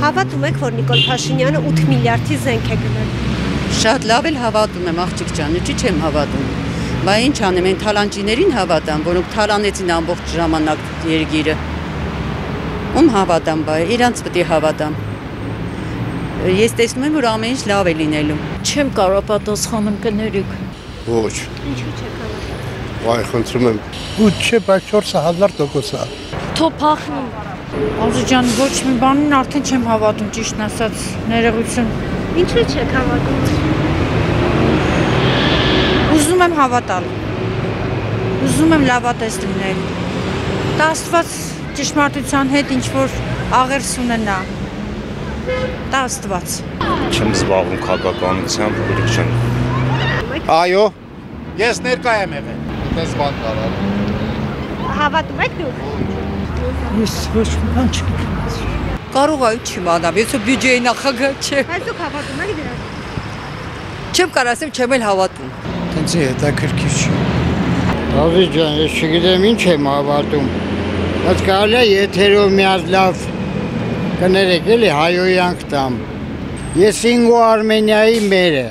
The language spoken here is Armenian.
Հավատում եք, որ Նիկոլ Փաշինյանը 8 միլիարդի զենք է գնել։ Շատ լավ էլ հավատում եմ, աղջիկ ջան, ինչի՞ չեմ հավատում։ Բա ինչ անեմ, այն թալանջիներին հավատամ, որոնք թալանեցին ամբողջ ժամանակ երկիրը։ Ում հավատամ, բա իրանց պետք է հավատամ։ Ես տեսնում եմ, որ ամեն ինչ լավ է լինելու։ Չեմ կարող պատասխանել կներեք։ Ոչ։ Ինչու՞ չեք հավատում։ Վայ, խնդրում եմ։ Ու չէ, բայց 4000% է։ Թո փախնի։ Ազի ջան, ոչ մի բանին արդեն չեմ հավատում, ճիշտն ասած, ներողություն։ Ինչու՞ չեք հավատում։ Ուզում եմ հավատալ։ Ուզում եմ լավատես լինել։ Դա Աստված ճշմարտության հետ ինչ որ աղերս ունենա։ Դա Աստված։ Չեմ զբաղվում քաղաքականությամբ, ուրիշ չեմ։ Այո, ես ներկա եմ եղել։ Այդպես բան կարալ։ Հավատում եք դուք։ Ես ոչ մի բան չգիտեմ։ Կարող է չիմանամ, ես բյուջեի նախագահ չեմ։ Բայց դուք հավատում եք դրան։ Չեմ կարող ասեմ, չեմ էլ հավատում։ Տենց է հետաքրքիր չի։ Ազի ջան, ես չգիտեմ ինչ եմ հավատում։ Բայց կարելի է եթերով մի հատ լավ կներեք էլի հայոյանք տամ։ Ես ինգո Արմենիայի մեր է։